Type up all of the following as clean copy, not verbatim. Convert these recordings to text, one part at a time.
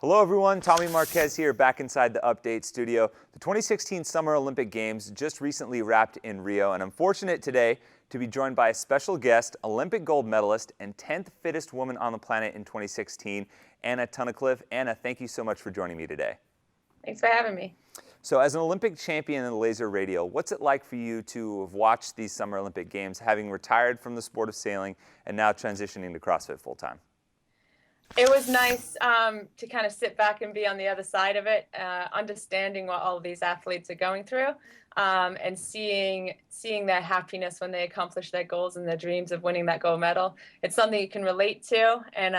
Hello everyone, Tommy Marquez here, back inside the Update studio. The 2016 Summer Olympic Games just recently wrapped in Rio, and I'm fortunate today to be joined by a special guest, Olympic gold medalist and 10th fittest woman on the planet in 2016, Anna Tunnicliffe. Anna, thank you so much for joining me today. Thanks for having me. So as an Olympic champion in the laser radial, what's it like for you to have watched these Summer Olympic Games, having retired from the sport of sailing and now transitioning to CrossFit full-time? It was nice to kind of sit back and be on the other side of it, understanding what all of these athletes are going through, and seeing their happiness when they accomplish their goals and their dreams of winning that gold medal. It's something you can relate to, and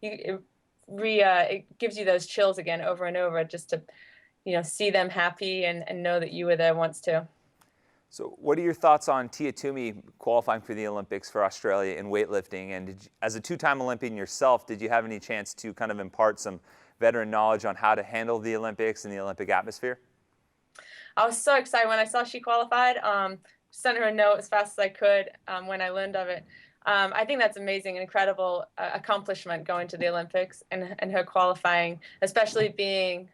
it gives you those chills again over and over, just to see them happy and know that you were there once too. So what are your thoughts on Tia-Clair Toomey qualifying for the Olympics for Australia in weightlifting? And as a two-time Olympian yourself, did you have any chance to kind of impart some veteran knowledge on how to handle the Olympics and the Olympic atmosphere? I was so excited when I saw she qualified. Sent her a note as fast as I could when I learned of it. I think that's amazing, an incredible accomplishment going to the Olympics and her qualifying, especially being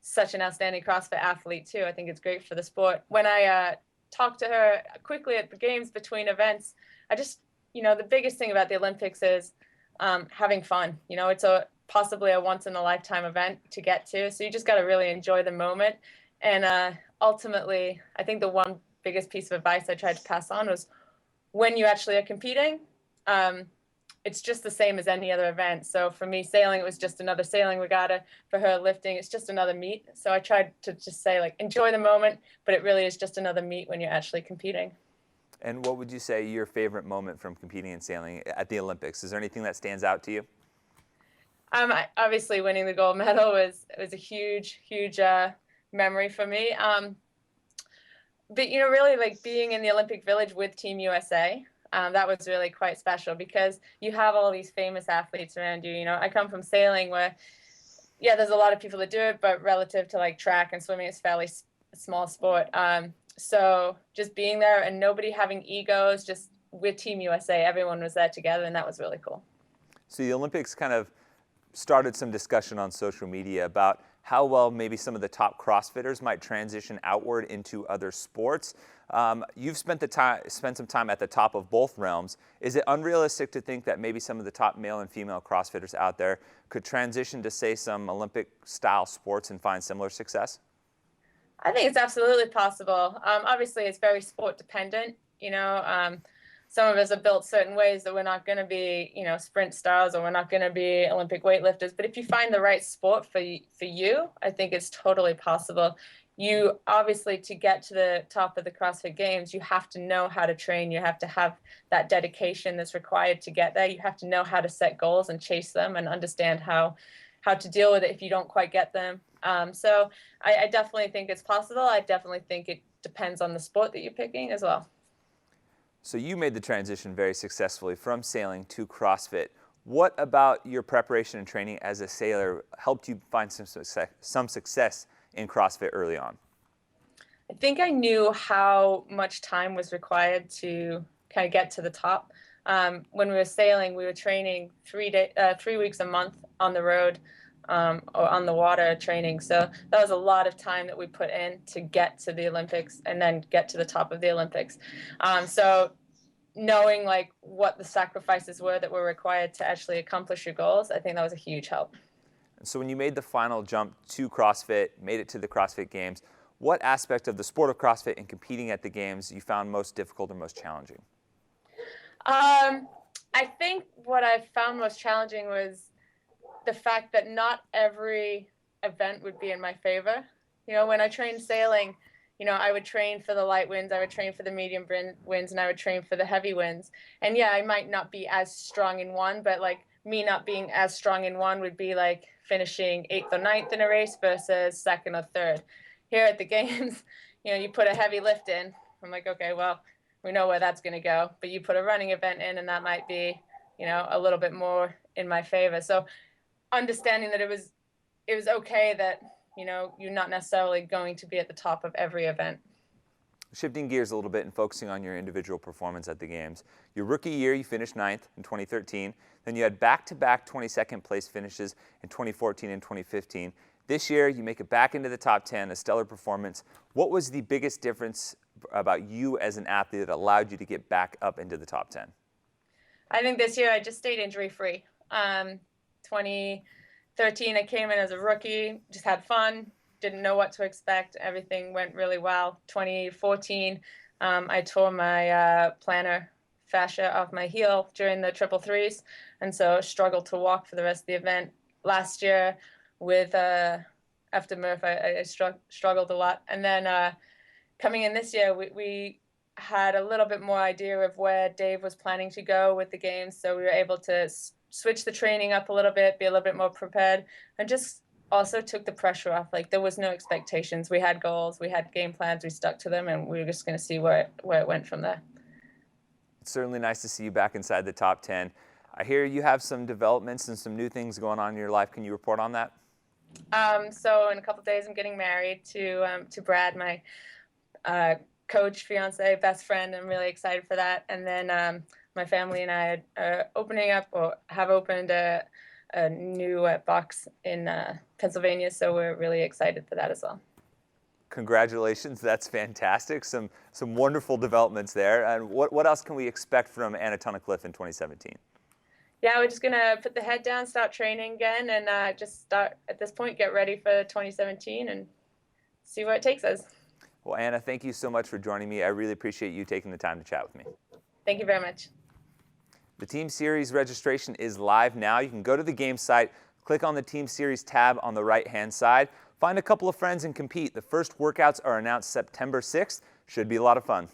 such an outstanding CrossFit athlete too. I think it's great for the sport. When I talked to her quickly at the games between events, I just, the biggest thing about the Olympics is having fun. It's possibly a once in a lifetime event to get to. So you just got to really enjoy the moment. And ultimately, I think the one biggest piece of advice I tried to pass on was when you actually are competing, it's just the same as any other event. So for me, sailing, it was just another sailing regatta. For her, lifting, it's just another meet. So I tried to just say, like, enjoy the moment, but it really is just another meet when you're actually competing. And what would you say your favorite moment from competing in sailing at the Olympics? Is there anything that stands out to you? Obviously, winning the gold medal was a huge memory for me. But really, like, being in the Olympic Village with Team USA. That was really quite special because you have all these famous athletes around you. I come from sailing where, yeah, there's a lot of people that do it, but relative to like track and swimming, it's a fairly small sport. So just being there and nobody having egos, just with Team USA, everyone was there together, and that was really cool. So the Olympics kind of started some discussion on social media about how well maybe some of the top CrossFitters might transition outward into other sports. You've spent some time at the top of both realms. Is it unrealistic to think that maybe some of the top male and female CrossFitters out there could transition to, say, some Olympic-style sports and find similar success? I think it's absolutely possible. Obviously, it's very sport-dependent. Some of us are built certain ways that we're not going to be, sprint stars, or we're not going to be Olympic weightlifters. But if you find the right sport for you, I think it's totally possible. You obviously, to get to the top of the CrossFit Games, you have to know how to train. You have to have that dedication that's required to get there. You have to know how to set goals and chase them and understand how to deal with it if you don't quite get them. So I definitely think it's possible. I definitely think it depends on the sport that you're picking as well. So you made the transition very successfully from sailing to CrossFit. What about your preparation and training as a sailor helped you find some success in CrossFit early on? I think I knew how much time was required to kind of get to the top. When we were sailing, we were training 3 weeks a month on the road, or on the water training. So that was a lot of time that we put in to get to the Olympics and then get to the top of the Olympics. So knowing like what the sacrifices were that were required to actually accomplish your goals, I think that was a huge help. And so when you made the final jump to CrossFit, made it to the CrossFit Games, what aspect of the sport of CrossFit and competing at the Games you found most difficult or most challenging? I think what I found most challenging was the fact that not every event would be in my favor. When I trained sailing, I would train for the light winds, I would train for the medium winds, and I would train for the heavy winds. And yeah, I might not be as strong in one, but like me not being as strong in one would be like finishing 8th or 9th in a race versus 2nd or 3rd. Here at the Games, you put a heavy lift in. I'm like, okay, well, we know where that's going to go. But you put a running event in, and that might be, a little bit more in my favor. So understanding that it was okay that, you're not necessarily going to be at the top of every event. Shifting gears a little bit and focusing on your individual performance at the Games. Your rookie year, you finished 9th in 2013. Then you had back-to-back 22nd place finishes in 2014 and 2015. This year, you make it back into the top 10, a stellar performance. What was the biggest difference about you as an athlete that allowed you to get back up into the top 10? I think this year I just stayed injury-free. 2013, I came in as a rookie, just had fun, didn't know what to expect. Everything went really well. 2014, I tore my plantar fascia off my heel during the triple threes, and so struggled to walk for the rest of the event. Last year, with after Murph, I struggled a lot, and then coming in this year, we had a little bit more idea of where Dave was planning to go with the Games, so we were able to switch the training up a little bit, be a little bit more prepared, and just also took the pressure off. Like, there was no expectations. We had goals, we had game plans, we stuck to them, and we were just going to see where it went from there. It's certainly nice to see you back inside the top 10. I hear you have some developments and some new things going on in your life. Can you report on that? So in a couple of days, I'm getting married to Brad, my coach, fiance, best friend. I'm really excited for that. And then my family and I are opening up, or have opened a new box in Pennsylvania, so we're really excited for that as well. Congratulations, that's fantastic. Some wonderful developments there. And what else can we expect from Anna Tunnicliffe in 2017? Yeah, we're just going to put the head down, start training again, and just start, at this point, get ready for 2017 and see where it takes us. Well, Anna, thank you so much for joining me. I really appreciate you taking the time to chat with me. Thank you very much. The Team Series registration is live now. You can go to the Games site, click on the Team Series tab on the right-hand side, find a couple of friends and compete. The first workouts are announced September 6th. Should be a lot of fun.